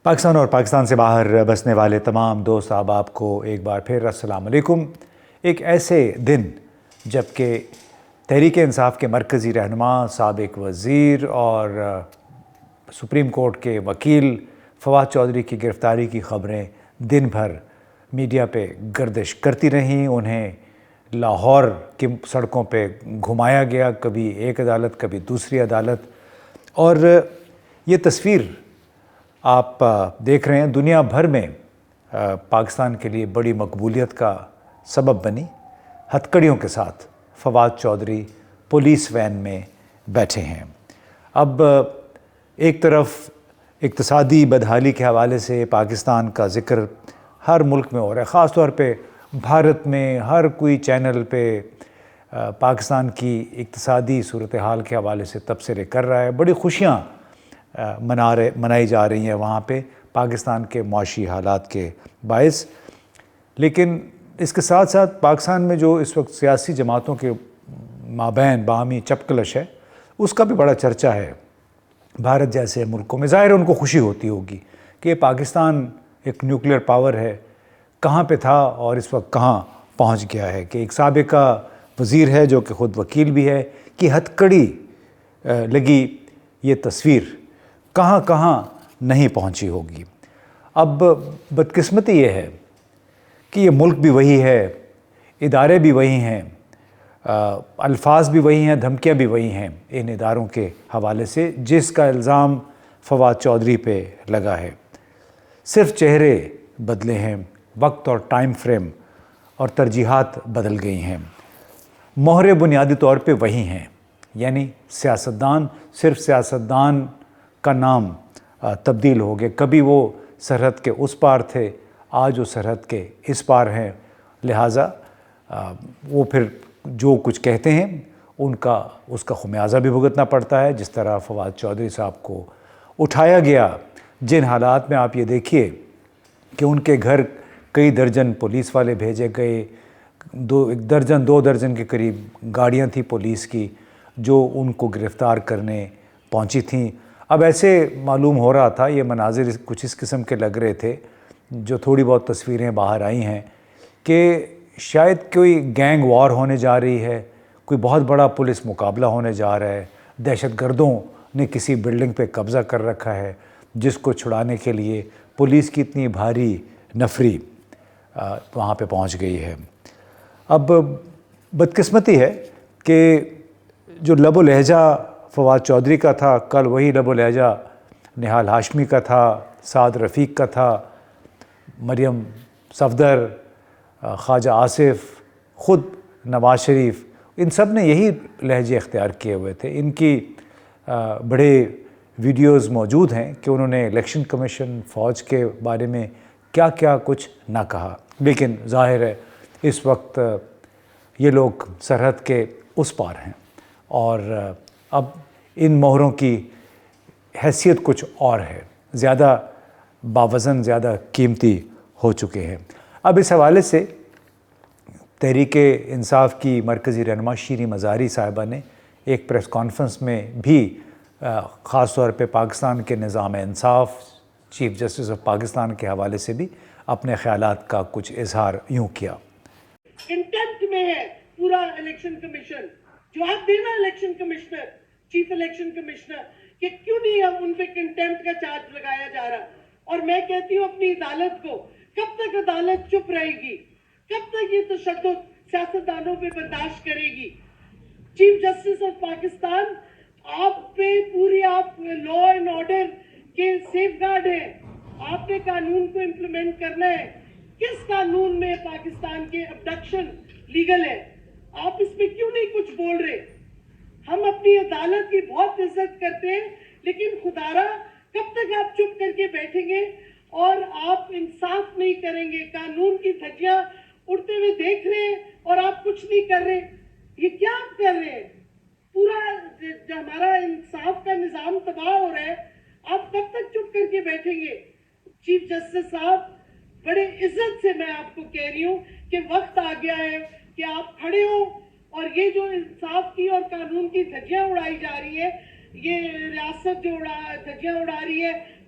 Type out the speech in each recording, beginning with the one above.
پاکستان اور پاکستان سے باہر بسنے والے تمام دوست احباب کو ایک بار پھر السلام علیکم۔ ایک ایسے دن جب کہ تحریک انصاف کے مرکزی رہنما، سابق وزیر اور سپریم کورٹ کے وکیل فواد چودھری کی گرفتاری کی خبریں دن بھر میڈیا پہ گردش کرتی رہیں۔ انہیں لاہور کی سڑکوں پہ گھمایا گیا، کبھی ایک عدالت کبھی دوسری عدالت، اور یہ تصویر آپ دیکھ رہے ہیں دنیا بھر میں پاکستان کے لیے بڑی مقبولیت کا سبب بنی۔ ہتھکڑیوں کے ساتھ فواد چودھری پولیس وین میں بیٹھے ہیں۔ اب ایک طرف اقتصادی بدحالی کے حوالے سے پاکستان کا ذکر ہر ملک میں ہو رہا ہے، خاص طور پہ بھارت میں ہر کوئی چینل پہ پاکستان کی اقتصادی صورتحال کے حوالے سے تبصرے کر رہا ہے۔ بڑی خوشیاں منائی جا رہی ہیں وہاں پہ پاکستان کے معاشی حالات کے باعث، لیکن اس کے ساتھ ساتھ پاکستان میں جو اس وقت سیاسی جماعتوں کے مابین باہمی چپکلش ہے، اس کا بھی بڑا چرچہ ہے بھارت جیسے ملکوں میں۔ ظاہر ان کو خوشی ہوتی ہوگی کہ پاکستان ایک نیوکلیر پاور ہے، کہاں پہ تھا اور اس وقت کہاں پہنچ گیا ہے، کہ ایک سابقہ وزیر ہے جو کہ خود وکیل بھی ہے کہ ہتھ کڑی لگی یہ تصویر کہاں کہاں نہیں پہنچی ہوگی۔ اب بدقسمتی یہ ہے کہ یہ ملک بھی وہی ہے، ادارے بھی وہی ہیں، الفاظ بھی وہی ہیں، دھمکیاں بھی وہی ہیں ان اداروں کے حوالے سے جس کا الزام فواد چودھری پہ لگا ہے۔ صرف چہرے بدلے ہیں، وقت اور ٹائم فریم اور ترجیحات بدل گئی ہیں، مہرے بنیادی طور پہ وہی ہیں، یعنی سیاستدان، صرف سیاستدان کا نام تبدیل ہو گئے۔ کبھی وہ سرحد کے اس پار تھے، آج وہ سرحد کے اس پار ہیں، لہٰذا وہ پھر جو کچھ کہتے ہیں اس کا خمیازہ بھی بھگتنا پڑتا ہے۔ جس طرح فواد چودھری صاحب کو اٹھایا گیا، جن حالات میں آپ یہ دیکھیے کہ ان کے گھر کئی درجن پولیس والے بھیجے گئے، ایک درجن دو درجن کے قریب گاڑیاں تھیں پولیس کی جو ان کو گرفتار کرنے پہنچی تھیں۔ اب ایسے معلوم ہو رہا تھا، یہ مناظر کچھ اس قسم کے لگ رہے تھے، جو تھوڑی بہت تصویریں باہر آئی ہیں، کہ شاید کوئی گینگ وار ہونے جا رہی ہے، کوئی بہت بڑا پولیس مقابلہ ہونے جا رہا ہے، دہشت گردوں نے کسی بلڈنگ پہ قبضہ کر رکھا ہے جس کو چھڑانے کے لیے پولیس کی اتنی بھاری نفری وہاں پہ پہنچ گئی ہے۔ اب بدقسمتی ہے کہ جو لب و لہجہ فواد چودھری کا تھا، کل وہی لب و لہجہ نہال ہاشمی کا تھا، سعد رفیق کا تھا، مریم صفدر، خواجہ آصف، خود نواز شریف، ان سب نے یہی لہجے اختیار کیے ہوئے تھے۔ ان کی بڑے ویڈیوز موجود ہیں کہ انہوں نے الیکشن کمیشن، فوج کے بارے میں کیا کیا کچھ نہ کہا، لیکن ظاہر ہے اس وقت یہ لوگ سرحد کے اس پار ہیں اور اب ان مہروں کی حیثیت کچھ اور ہے، زیادہ باوزن، زیادہ قیمتی ہو چکے ہیں۔ اب اس حوالے سے تحریک انصاف کی مرکزی رہنما شیریں مزاری صاحبہ نے ایک پریس کانفرنس میں بھی خاص طور پہ پاکستان کے نظام انصاف، چیف جسٹس آف پاکستان کے حوالے سے بھی اپنے خیالات کا کچھ اظہار یوں کیا۔ کنٹیمپٹ میں ہے پورا الیکشن کمیشن، جواب دینا election commissioner, chief election commissioner, کہ کیوں نہیں اب ان پہ کنٹیمپٹ کا چارج لگایا جا رہا۔ اور میں کہتی ہوں اپنی عدالت کو، کب تک عدالت چپ رہے گی؟ کب تک یہ تشدد سیاستدانوں پہ برداشت کرے گی؟ چیف جسٹس آف پاکستان، آپ پہ پوری آپ لا اینڈ آرڈر کے سیف گارڈ ہیں، آپ نے قانون کو امپلیمنٹ کرنا ہے۔ کس قانون میں پاکستان کے ابڈکشن لیگل ہے؟ آپ اس پہ کیوں نہیں کچھ بول رہے؟ ہم اپنی عدالت کی بہت عزت کرتے ہیں، لیکن خدارا کب تک آپ چپ کر کے بیٹھیں گے اور آپ انصاف نہیں کریں گے؟ قانون کی دھجیاں اڑتے ہوئے دیکھ رہے ہیں اور آپ کچھ نہیں کر رہے۔ یہ کیا آپ کر رہے ہیں؟ پورا ہمارا انصاف کا نظام تباہ ہو رہا ہے، آپ کب تک چپ کر کے بیٹھیں گے؟ چیف جسٹس صاحب، بڑے عزت سے میں آپ کو کہہ رہی ہوں کہ وقت آ گیا ہے کہ آپ کھڑے ہوں اور یہ جو انصاف کی اور قانون کی دھجیاں اڑائی جا رہی ہے، یہ ریاست جو دھجیاں اڑا رہی ہے،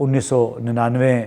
1999